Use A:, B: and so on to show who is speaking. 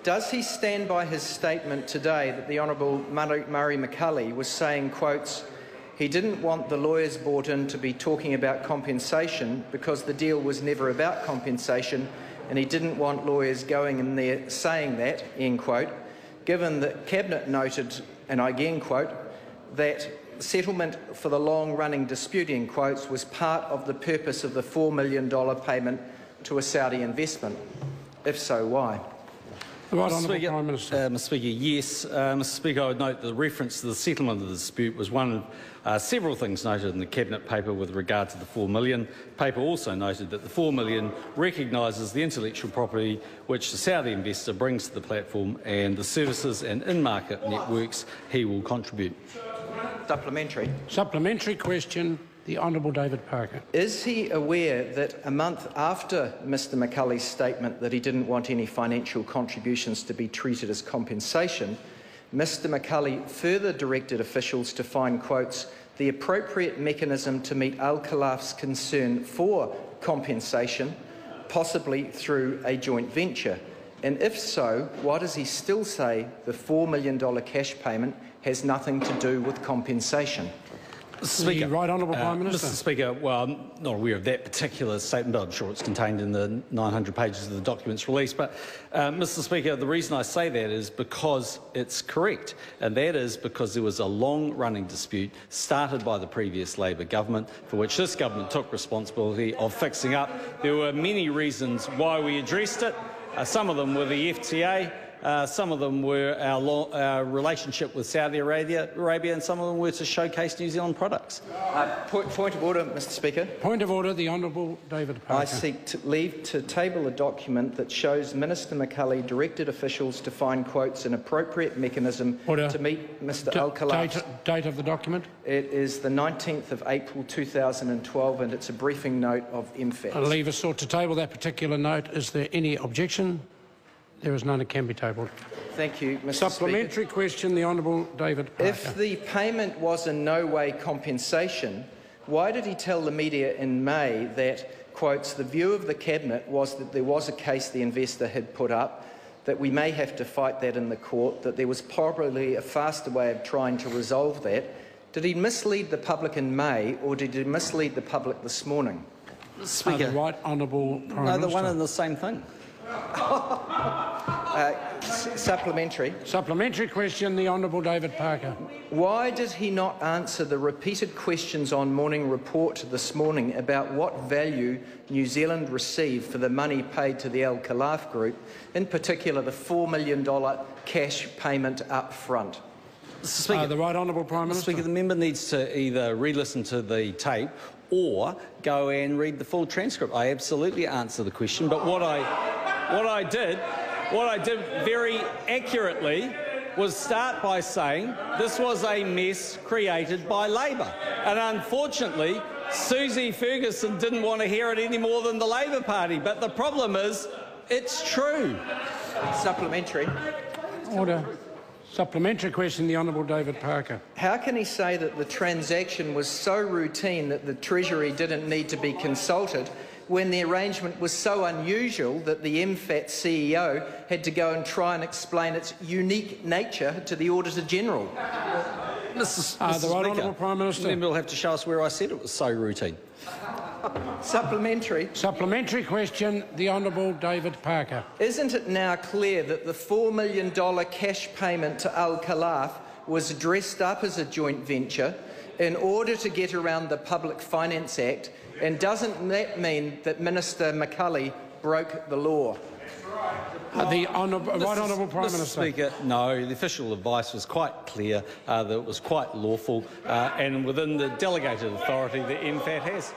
A: Does he stand by his statement today that the Honourable Murray McCully was saying, quotes, he didn't want the lawyers brought in to be talking about compensation because the deal was never about compensation, and he didn't want lawyers going in there saying that, end quote, given that Cabinet noted, and I again quote, that settlement for the long-running dispute, end quotes, was part of the purpose of the $4 million payment to a Saudi investment? If so, why?
B: The right Honourable Prime Minister.
C: Mr Speaker, yes. Mr Speaker, I would note the reference to the settlement of the dispute was one of several things noted in the Cabinet paper with regard to the $4 million. The paper also noted that the $4 million recognises the intellectual property which the Saudi investor brings to the platform and the services and in-market networks he will contribute.
A: Supplementary.
B: Supplementary question. The Honourable David Parker.
A: Is he aware that a month after Mr McCully's statement that he didn't want any financial contributions to be treated as compensation, Mr McCully further directed officials to find, quotes, the appropriate mechanism to meet Al Khelaf's concern for compensation, possibly through a joint venture? And if so, why does he still say the $4 million cash payment has nothing to do with compensation?
C: Speaker,
B: Right Honourable Prime Minister.
C: Mr Speaker, well, I'm not aware of that particular statement, but I'm sure it's contained in the 900 pages of the documents released. But, Mr Speaker, the reason I say that is because it's correct, and that is because there was a long-running dispute started by the previous Labor government, for which this government took responsibility of fixing up. There were many reasons why we addressed it. Some of them were the FTA. Some of them were our relationship with Saudi Arabia, and some of them were to showcase New Zealand products.
A: Point of order, Mr Speaker.
B: Point of order, the Honourable David Parker.
A: I seek leave to table a document that shows Minister McCully directed officials to find, quotes, an appropriate mechanism to meet Mr Al Khelaf's...
B: Date of the document?
A: It is the 19th of April 2012, and it's a briefing note of MFAT.
B: I'll leave a sort to table that particular note. Is there any objection? There is none. It can be tabled.
A: Thank you, Mr
B: Supplementary
A: Speaker.
B: question, the Honourable David Parker.
A: If the payment was in no way compensation, why did he tell the media in May that, quotes, the view of the Cabinet was that there was a case the investor had put up, that we may have to fight that in the court, that there was probably a faster way of trying to resolve that? Did he mislead the public in May, or did he mislead the public this morning?
C: Speaker.
B: The Right Honourable Prime Minister.
C: No, the one and the same thing.
A: Supplementary.
B: Supplementary question, the Honourable David Parker.
A: Why did he not answer the repeated questions on Morning Report this morning about what value New Zealand received for the money paid to the Al Khelaf Group, in particular the $4 million cash payment up front?
C: Speaker,
B: the Right Honourable Prime Minister.
C: Speaker, the member needs to either re-listen to the tape or go and read the full transcript. I absolutely answer the question, but what I did very accurately was start by saying this was a mess created by Labor. And unfortunately, Susie Ferguson didn't want to hear it any more than the Labor Party. But the problem is, it's true.
A: Supplementary.
B: Order. Supplementary question, the Honourable David Parker.
A: How can he say that the transaction was so routine that the Treasury didn't need to be consulted when the arrangement was so unusual that the MFAT CEO had to go and try and explain its unique nature to the Auditor-General?
C: Mr.
B: The Right
C: Speaker,
B: Honourable Prime Minister.
C: The member will have to show us where I said it was so routine.
A: Supplementary.
B: Supplementary question, the Honourable David Parker.
A: Isn't it now clear that the $4 million cash payment to Al Khelaf was dressed up as a joint venture in order to get around the Public Finance Act, and doesn't that mean that Minister McCully broke the law?
B: The Right Honourable Prime Minister.
C: Speaker, no, the official advice was quite clear that it was quite lawful and within the delegated authority that MFAT has.